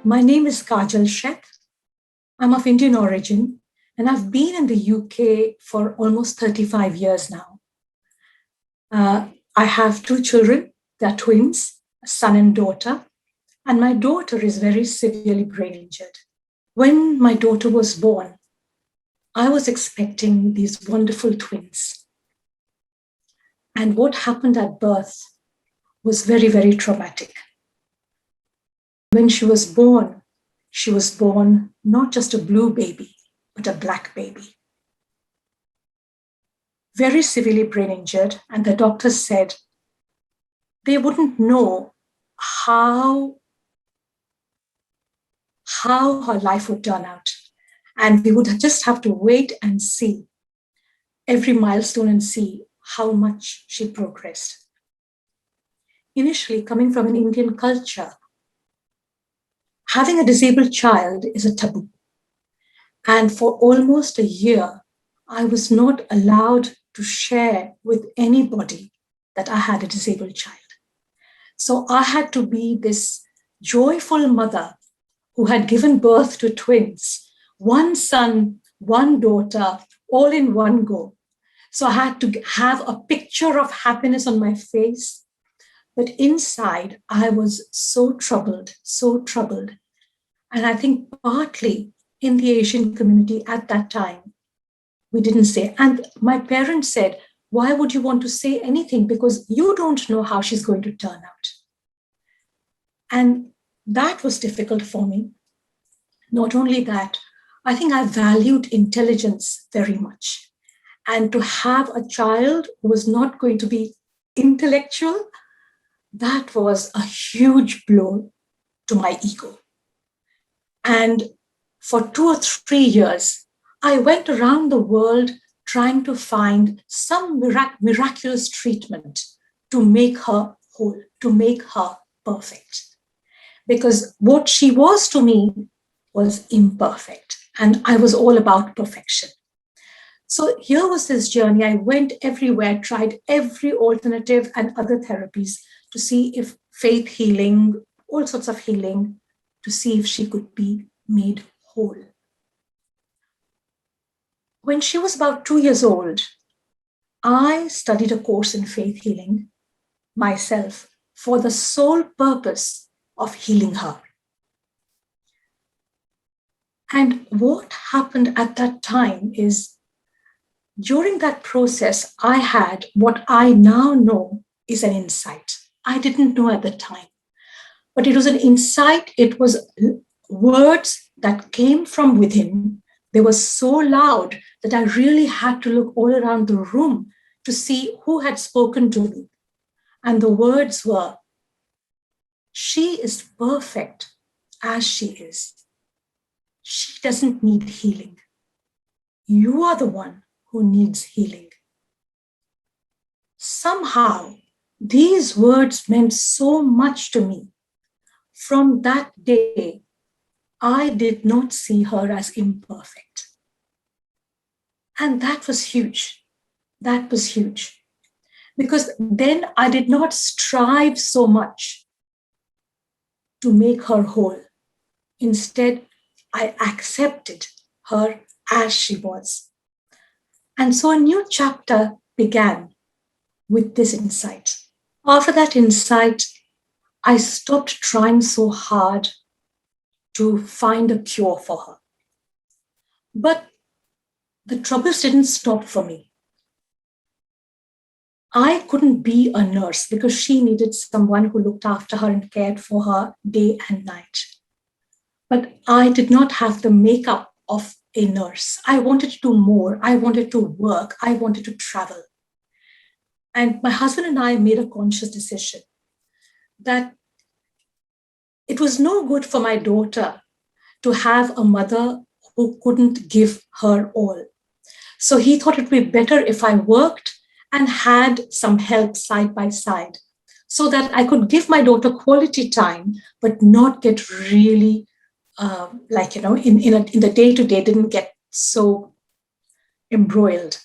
My name is Kajal Sheth. I'm of Indian origin, and I've been in the UK for almost 35 years now. I have two children, they're twins, a son and daughter, and my daughter is very severely brain injured. When my daughter was born, I was expecting these wonderful twins. And what happened at birth was very, very traumatic. When she was born not just a blue baby, but a black baby. Very severely brain injured, and the doctors said they wouldn't know how her life would turn out. And we would just have to wait and see every milestone and see how much she progressed. Initially, coming from an Indian culture, having a disabled child is a taboo. And for almost a year, I was not allowed to share with anybody that I had a disabled child. So I had to be this joyful mother who had given birth to twins, one son, one daughter, all in one go. So I had to have a picture of happiness on my face. But inside, I was so troubled, so troubled. And I think partly in the Asian community at that time, we didn't say. And my parents said, why would you want to say anything? Because you don't know how she's going to turn out. And that was difficult for me. Not only that, I think I valued intelligence very much. And to have a child who was not going to be intellectual, that was a huge blow to my ego. And for 2 or 3 years, I went around the world trying to find some miraculous treatment to make her whole, to make her perfect. Because what she was to me was imperfect, and I was all about perfection. So here was this journey. I went everywhere, tried every alternative and other therapies to see if faith healing, all sorts of healing, to see if she could be made whole. When she was about 2 years old, I studied a course in faith healing myself for the sole purpose of healing her. And what happened at that time is, during that process, I had what I now know is an insight. I didn't know at the time, but it was an insight. It was words that came from within. They were so loud that I really had to look all around the room to see who had spoken to me. And the words were, she is perfect as she is. She doesn't need healing. You are the one who needs healing. Somehow, these words meant so much to me. From that day, I did not see her as imperfect. And that was huge. That was huge. Because then I did not strive so much to make her whole. Instead, I accepted her as she was. And so a new chapter began with this insight. After that insight, I stopped trying so hard to find a cure for her. But the troubles didn't stop for me. I couldn't be a nurse because she needed someone who looked after her and cared for her day and night. But I did not have the makeup of a nurse. I wanted to do more. I wanted to work. I wanted to travel. And my husband and I made a conscious decision that it was no good for my daughter to have a mother who couldn't give her all. So he thought it would be better if I worked and had some help side by side so that I could give my daughter quality time, but not get really, in the day-to-day, didn't get so embroiled.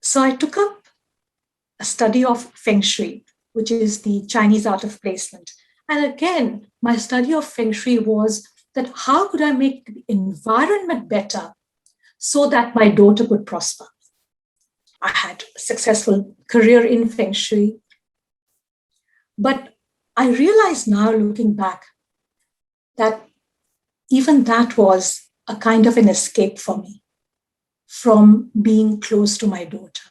So I took up a study of Feng Shui, which is the Chinese art of placement. And again, my study of Feng Shui was that how could I make the environment better so that my daughter could prosper? I had a successful career in Feng Shui, but I realize now, looking back, that even that was a kind of an escape for me from being close to my daughter.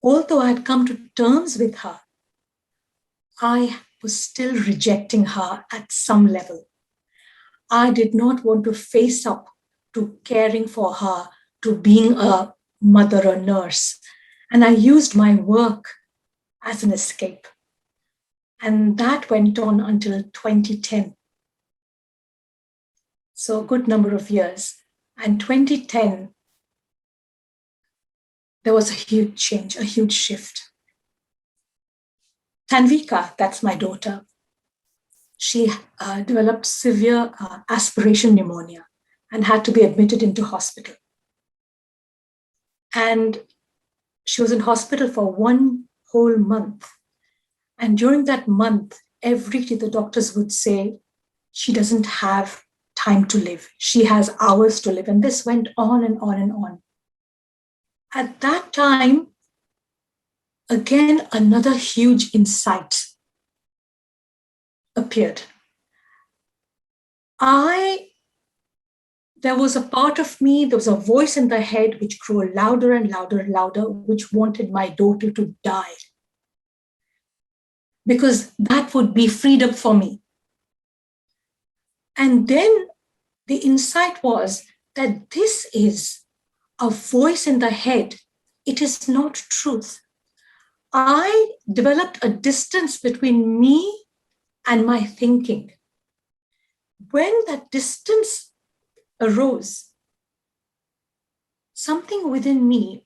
Although I had come to terms with her, I was still rejecting her at some level. I did not want to face up to caring for her, to being a mother or nurse. And I used my work as an escape. And that went on until 2010. So a good number of years. And 2010, there was a huge change, a huge shift. Tanvika, that's my daughter, she developed severe aspiration pneumonia and had to be admitted into hospital. And she was in hospital for 1 whole month. And during that month, every day the doctors would say, she doesn't have time to live. She has hours to live. And this went on and on and on. At that time, again, another huge insight appeared. There was a part of me, there was a voice in the head which grew louder and louder and louder, which wanted my daughter to die. Because that would be freedom for me. And then the insight was that this is a voice in the head. It is not truth. I developed a distance between me and my thinking. When that distance arose, something within me,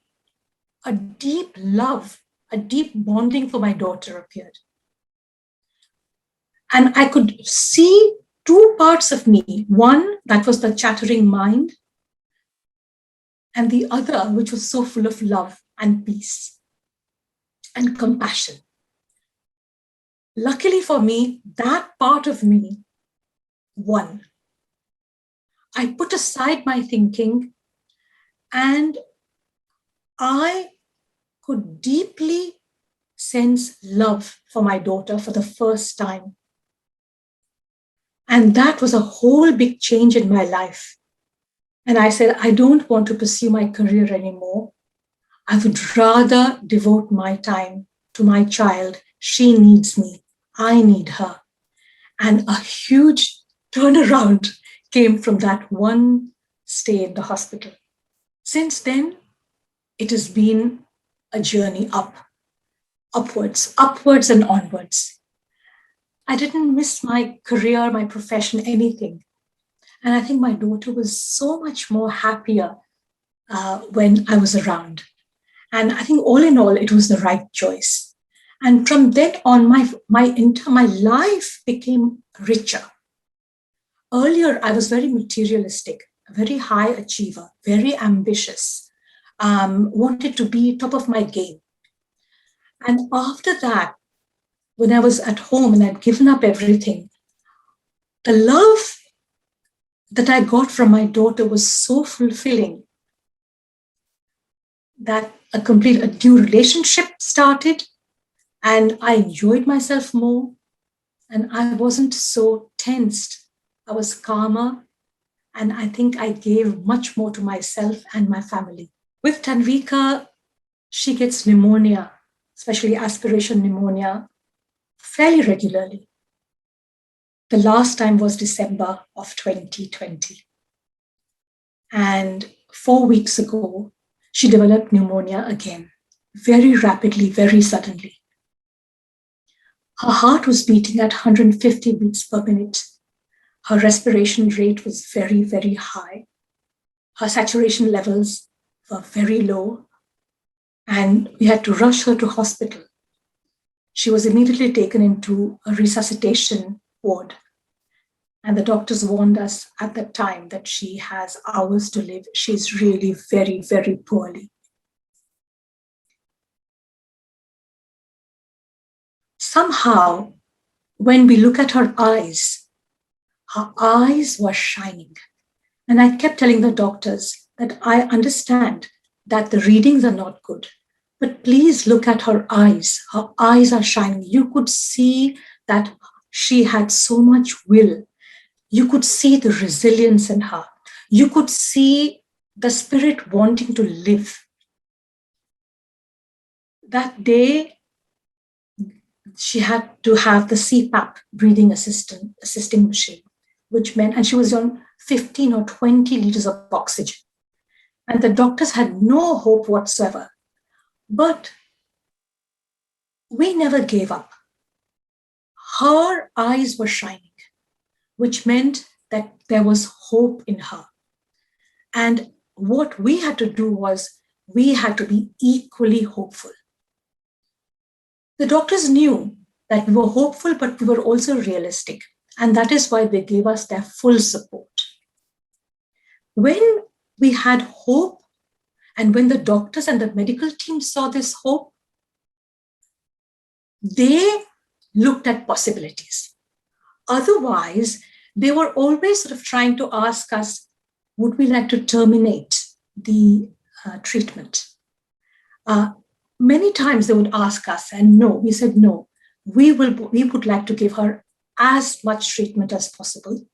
a deep love, a deep bonding for my daughter appeared. And I could see two parts of me. One, that was the chattering mind, and the other, which was so full of love and peace and compassion. Luckily for me, that part of me won. I put aside my thinking and I could deeply sense love for my daughter for the first time. And that was a whole big change in my life. And I said, I don't want to pursue my career anymore. I would rather devote my time to my child. She needs me. I need her. And a huge turnaround came from that one stay in the hospital. Since then, it has been a journey upwards and onwards. I didn't miss my career, my profession, anything. And I think my daughter was so much more happier when I was around. And I think all in all, it was the right choice. And from then on, my life became richer. Earlier, I was very materialistic, a very high achiever, very ambitious, wanted to be top of my game. And after that, when I was at home and I'd given up everything, the love that I got from my daughter was so fulfilling that a new relationship started and I enjoyed myself more and I wasn't so tensed. I was calmer and I think I gave much more to myself and my family. With Tanvika, she gets pneumonia, especially aspiration pneumonia, fairly regularly. The last time was December of 2020. And 4 weeks ago, she developed pneumonia again, very rapidly, very suddenly. Her heart was beating at 150 beats per minute. Her respiration rate was very, very high. Her saturation levels were very low, and we had to rush her to hospital. She was immediately taken into a resuscitation ward. And the doctors warned us at that time that she has hours to live. She's really very, very poorly. Somehow, when we look at her eyes were shining. And I kept telling the doctors that I understand that the readings are not good, but please look at her eyes. Her eyes are shining. You could see that she had so much will. You could see the resilience in her. You could see the spirit wanting to live. That day, she had to have the CPAP breathing assisting machine, which meant, and she was on 15 or 20 liters of oxygen. And the doctors had no hope whatsoever. But we never gave up. Her eyes were shining, which meant that there was hope in her. And what we had to do was we had to be equally hopeful. The doctors knew that we were hopeful, but we were also realistic. And that is why they gave us their full support. When we had hope, and when the doctors and the medical team saw this hope, they looked at possibilities. Otherwise, they were always sort of trying to ask us, would we like to terminate the treatment? Many times they would ask us, and no, we said no. We would like to give her as much treatment as possible.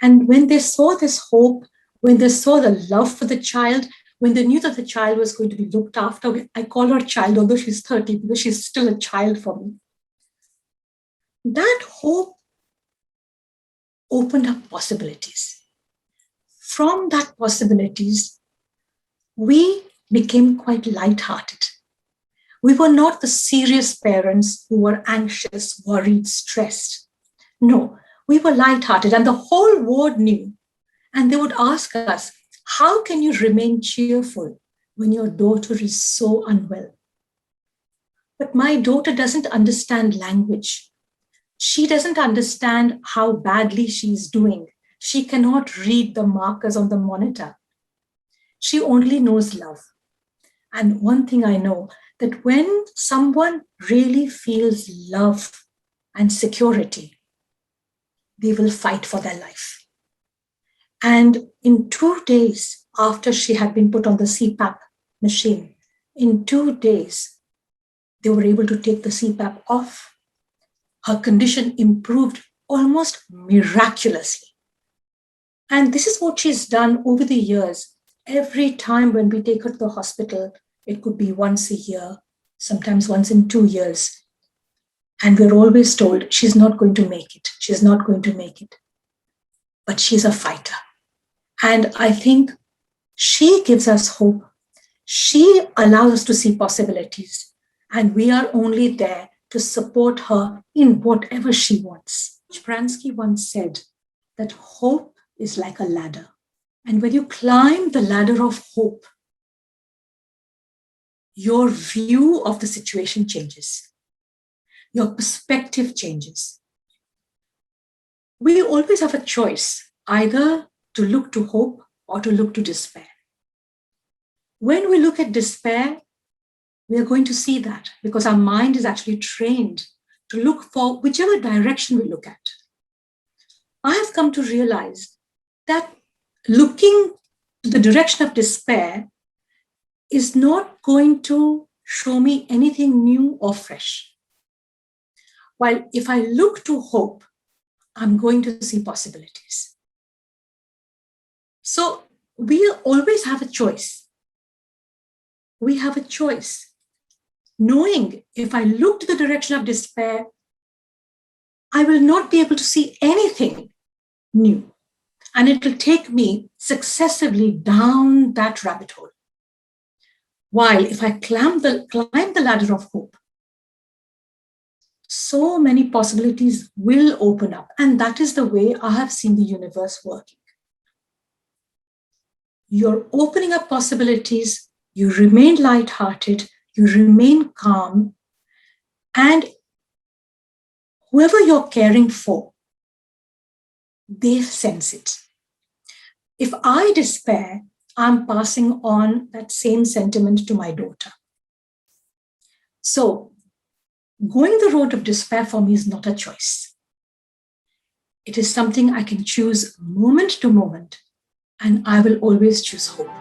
And when they saw this hope, when they saw the love for the child, when they knew that the child was going to be looked after, I call her child, although she's 30, because she's still a child for me. That hope opened up possibilities. From that possibilities, we became quite lighthearted. We were not the serious parents who were anxious, worried, stressed. No, we were lighthearted, and the whole ward knew. And they would ask us, how can you remain cheerful when your daughter is so unwell? But my daughter doesn't understand language. She doesn't understand how badly she's doing. She cannot read the markers on the monitor. She only knows love. And one thing I know, that when someone really feels love and security, they will fight for their life. And in 2 days after she had been put on the CPAP machine, in 2 days, they were able to take the CPAP off. Her condition improved almost miraculously. And this is what she's done over the years. Every time when we take her to the hospital, it could be once a year, sometimes once in 2 years. And we're always told she's not going to make it. She's not going to make it. But she's a fighter. And I think she gives us hope. She allows us to see possibilities. And we are only there to support her in whatever she wants. Pransky once said that hope is like a ladder. And when you climb the ladder of hope, your view of the situation changes. Your perspective changes. We always have a choice, either to look to hope or to look to despair. When we look at despair, we are going to see that because our mind is actually trained to look for whichever direction we look at. I have come to realize that looking to the direction of despair is not going to show me anything new or fresh. While if I look to hope, I'm going to see possibilities. So we always have a choice. We have a choice. Knowing if I look to the direction of despair, I will not be able to see anything new. And it will take me successively down that rabbit hole. While if I climb the ladder of hope, so many possibilities will open up. And that is the way I have seen the universe working. You're opening up possibilities, you remain lighthearted, you remain calm, and whoever you're caring for, they sense it. If I despair, I'm passing on that same sentiment to my daughter. So Going the road of despair for me is not a choice. It is something I can choose moment to moment, and I will always choose hope.